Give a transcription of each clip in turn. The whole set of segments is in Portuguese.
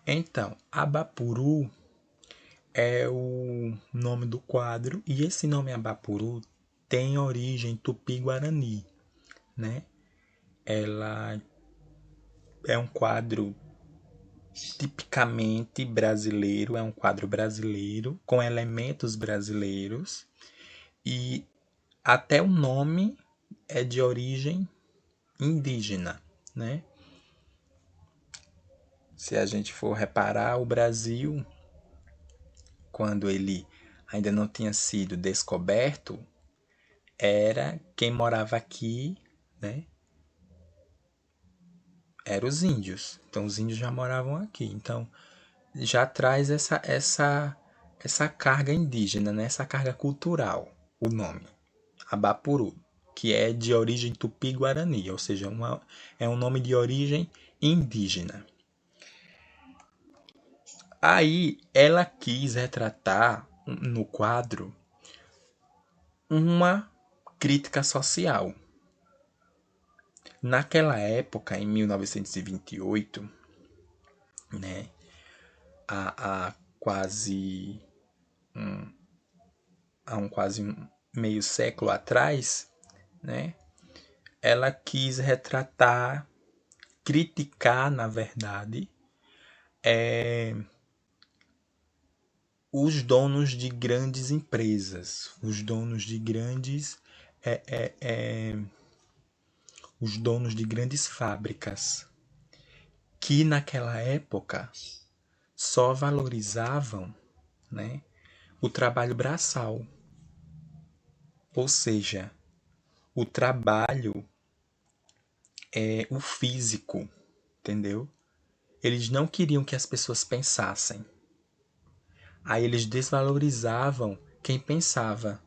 Então, Abapuru é o nome do quadro e esse nome Abapuru tem origem tupi-guarani, né? Ela é um quadro tipicamente brasileiro, é um quadro brasileiro com elementos brasileiros e até o nome é de origem indígena, né? Se a gente for reparar, o Brasil, quando ele ainda não tinha sido descoberto, era quem morava aqui, né? Eram os índios. Então os índios já moravam aqui. Então já traz essa carga indígena, né? Essa carga cultural, o nome, Abapuru, que é de origem tupi-guarani, ou seja, é um nome de origem indígena. Aí ela quis retratar no quadro uma crítica social. Naquela época, em 1928, né, há quase há um quase meio século atrás, né, ela quis retratar, criticar, na verdade, os donos de grandes empresas, os donos de grandes, é, é, é, os donos de grandes fábricas, que naquela época só valorizavam, né, o trabalho braçal, ou seja, o trabalho é o físico, entendeu? Eles não queriam que as pessoas pensassem. Aí eles desvalorizavam quem pensava,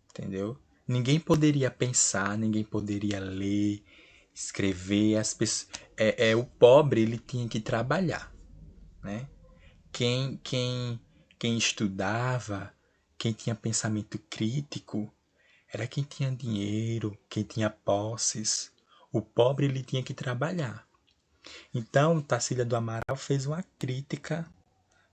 entendeu? Ninguém poderia pensar, ninguém poderia ler, escrever. O pobre ele tinha que trabalhar, né? Quem, quem, quem estudava, quem tinha pensamento crítico, era quem tinha dinheiro, quem tinha posses. O pobre ele tinha que trabalhar. Então, Tarsila do Amaral fez uma crítica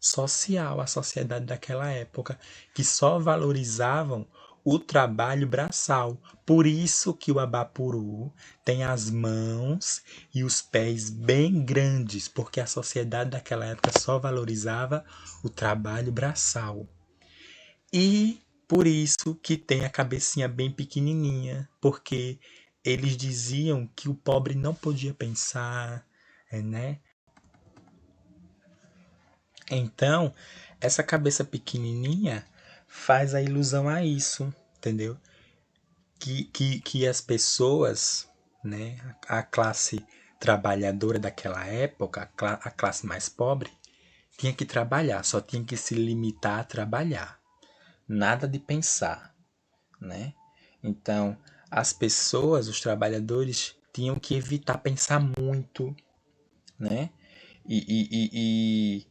social à sociedade daquela época, que só valorizavam o trabalho braçal. Por isso que o Abapuru tem as mãos e os pés bem grandes, porque a sociedade daquela época só valorizava o trabalho braçal. E por isso que tem a cabecinha bem pequenininha, porque eles diziam que o pobre não podia pensar, né? Então, essa cabeça pequenininha faz a ilusão a isso, entendeu? Que as pessoas, né, a classe trabalhadora daquela época, a classe mais pobre, tinha que trabalhar, só tinha que se limitar a trabalhar, nada de pensar, né? Então, as pessoas, os trabalhadores, tinham que evitar pensar muito, né? E, e, e,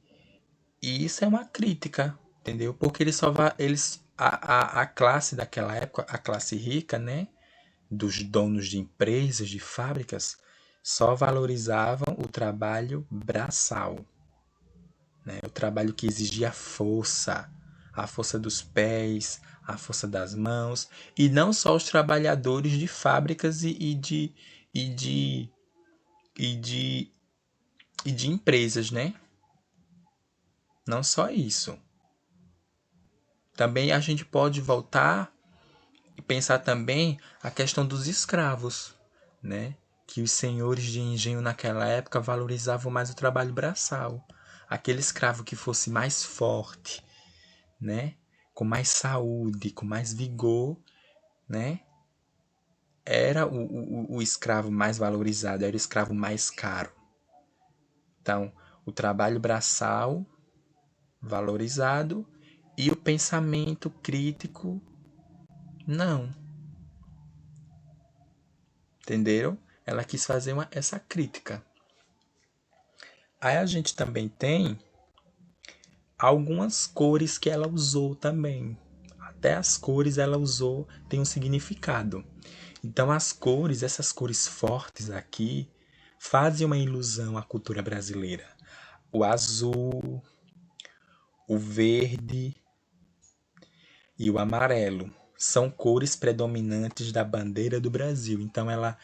e isso é uma crítica, entendeu? Porque eles só va eles a classe daquela época, a classe rica, né, dos donos de empresas, de fábricas, só valorizavam o trabalho braçal, né? O trabalho que exigia força, a força dos pés, a força das mãos, e não só os trabalhadores de fábricas e de e de e de empresas, né? Não só isso. Também a gente pode voltar e pensar também a questão dos escravos, né? Que os senhores de engenho naquela época valorizavam mais o trabalho braçal. Aquele escravo que fosse mais forte, né? Com mais saúde, com mais vigor, né? Era o escravo mais valorizado, era o escravo mais caro. Então, o trabalho braçal valorizado e o pensamento crítico não. Entenderam? Ela quis fazer essa crítica. Aí a gente também tem algumas cores que ela usou também. Até as cores ela usou, tem um significado. Então as cores, essas cores fortes aqui, fazem uma ilusão à cultura brasileira. o azul, o verde e o amarelo. São cores predominantes da bandeira do Brasil. Então ela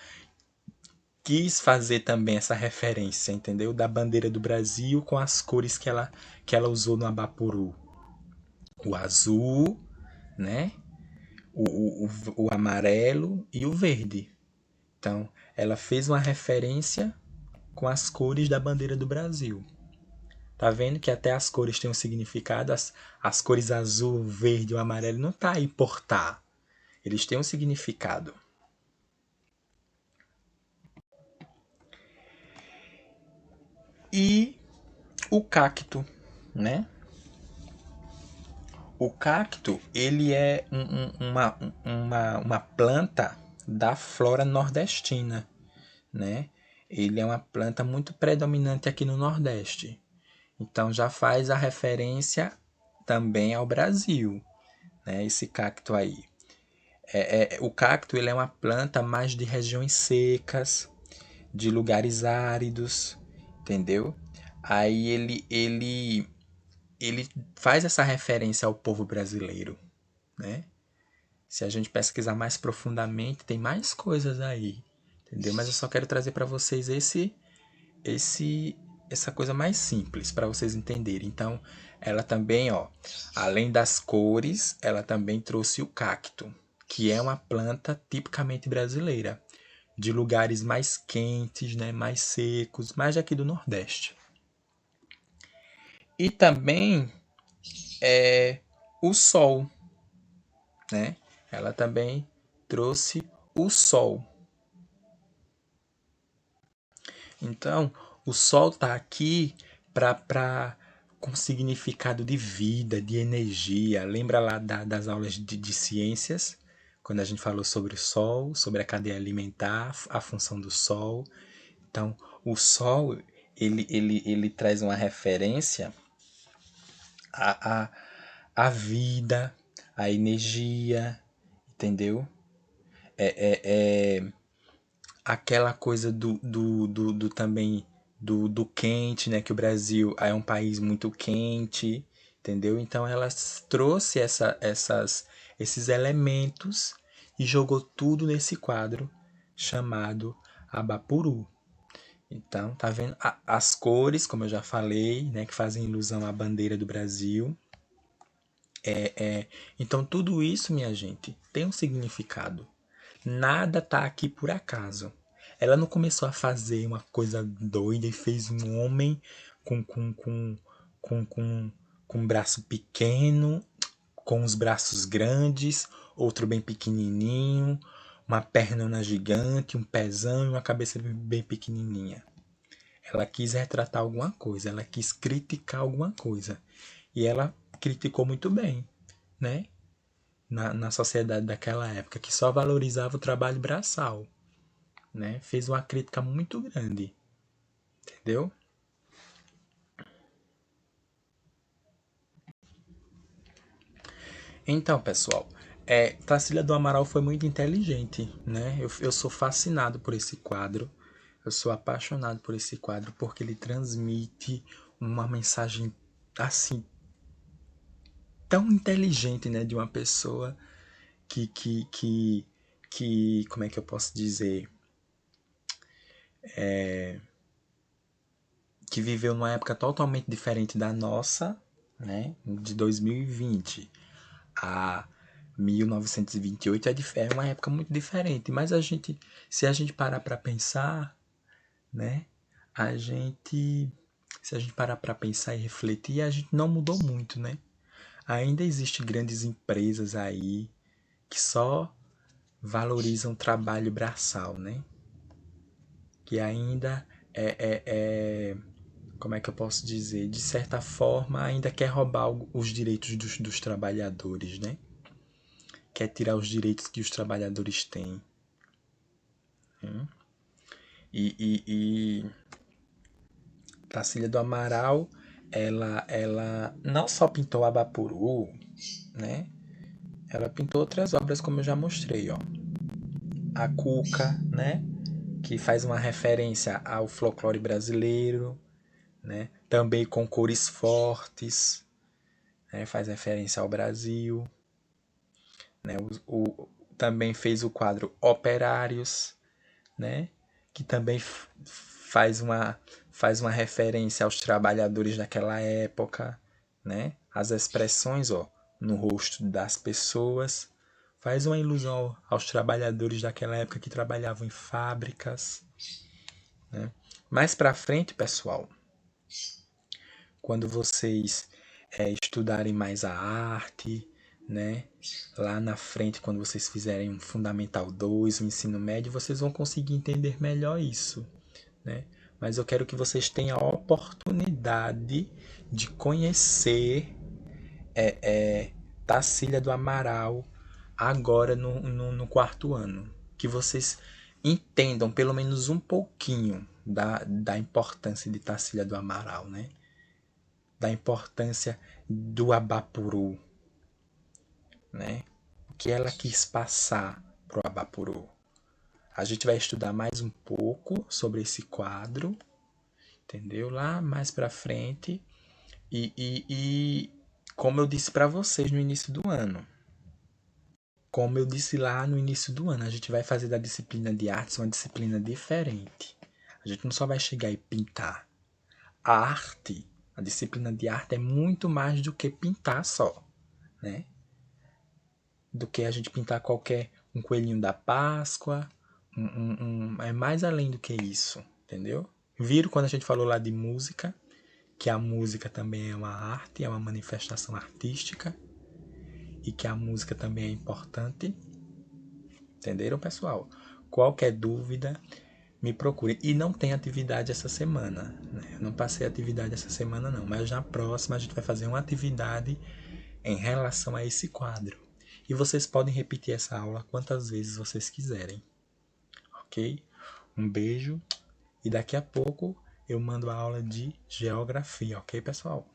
quis fazer também essa referência, entendeu? Da bandeira do Brasil com as cores que ela usou no Abapuru. O azul, né? O amarelo e o verde. Então, ela fez uma referência com as cores da bandeira do Brasil. Tá vendo que até as cores têm um significado? As cores azul, verde e o amarelo não tá aí por tá. Eles têm um significado. E o cacto, né? O cacto, ele é uma planta da flora nordestina, né? Ele é uma planta muito predominante aqui no Nordeste. Então já faz a referência também ao Brasil, né? Esse cacto aí. O cacto ele é uma planta mais de regiões secas, de lugares áridos, entendeu? Aí ele faz essa referência ao povo brasileiro, né? Se a gente pesquisar mais profundamente, tem mais coisas aí, entendeu? Mas eu só quero trazer para vocês esse essa coisa mais simples para vocês entenderem. Então, ela também, ó, além das cores, ela também trouxe o cacto, que é uma planta tipicamente brasileira, de lugares mais quentes, né, mais secos, mais aqui do Nordeste. E também o sol, né? Ela também trouxe o sol. Então, o sol está aqui para com significado de vida, de energia. Lembra lá das aulas de ciências, quando a gente falou sobre o sol, sobre a cadeia alimentar, a função do sol. Então, o sol ele traz uma referência à, à vida, à energia, entendeu? Aquela coisa do também do quente, né? Que o Brasil é um país muito quente, entendeu? Então ela trouxe esses elementos e jogou tudo nesse quadro chamado Abapuru. Então, tá vendo? As cores, como eu já falei, né? Que fazem ilusão à bandeira do Brasil. Então, tudo isso, minha gente, tem um significado. Nada tá aqui por acaso. Ela não começou a fazer uma coisa doida e fez um homem com, com, com, com um braço pequeno, com os braços grandes, outro bem pequenininho, uma pernona gigante, um pezão e uma cabeça bem pequenininha. Ela quis retratar alguma coisa, ela quis criticar alguma coisa. E ela criticou muito bem, né? Na sociedade daquela época, que só valorizava o trabalho braçal, né? Fez uma crítica muito grande, entendeu? Então, pessoal, Tarsila do Amaral foi muito inteligente, né? Eu sou fascinado por esse quadro, eu sou apaixonado por esse quadro porque ele transmite uma mensagem assim tão inteligente, né, de uma pessoa que que que como é que eu posso dizer, que viveu numa época totalmente diferente da nossa, né, de 2020 a 1928 é uma época muito diferente, mas se a gente parar para pensar, né, a gente, se a gente parar para pensar e refletir, a gente não mudou muito, né? Ainda existem grandes empresas aí que só valorizam o trabalho braçal, né? Que ainda como é que eu posso dizer? De certa forma, ainda quer roubar os direitos dos trabalhadores, né? Quer tirar os direitos que os trabalhadores têm. Né? E Tarsila do Amaral, ela não só pintou Abapuru, né? Ela pintou outras obras, como eu já mostrei, ó. A Cuca, né? Que faz uma referência ao folclore brasileiro, né? também com cores fortes, né? Faz referência ao Brasil, né? Também fez o quadro Operários, né? Que também faz uma referência aos trabalhadores daquela época, né? As expressões, ó, no rosto das pessoas faz uma ilusão aos trabalhadores daquela época que trabalhavam em fábricas, né? Mais para frente, pessoal, quando vocês estudarem mais a arte, né? Lá na frente, quando vocês fizerem um Fundamental 2, o ensino médio, vocês vão conseguir entender melhor isso, né? Mas eu quero que vocês tenham a oportunidade de conhecer Tarsília do Amaral agora no quarto ano. Que vocês entendam pelo menos um pouquinho da importância de Tarsília do Amaral, né? Da importância do Abapuru, né? O que ela quis passar pro Abapuru. A gente vai estudar mais um pouco sobre esse quadro, entendeu? Lá mais pra frente. E como eu disse para vocês no início do ano, como eu disse lá no início do ano, a gente vai fazer da disciplina de artes uma disciplina diferente. A gente não só vai chegar e pintar. A arte, a disciplina de arte é muito mais do que pintar só, né? Do que a gente pintar qualquer um coelhinho da Páscoa, é mais além do que isso, entendeu? Viram quando a gente falou lá de música, que a música também é uma arte, é uma manifestação artística e que a música também é importante. Entenderam, pessoal? Qualquer dúvida, me procure. E não tem atividade essa semana, né? Eu não passei atividade essa semana não, mas na próxima a gente vai fazer uma atividade em relação a esse quadro. E vocês podem repetir essa aula quantas vezes vocês quiserem, ok? Um beijo e daqui a pouco eu mando a aula de geografia, ok, pessoal?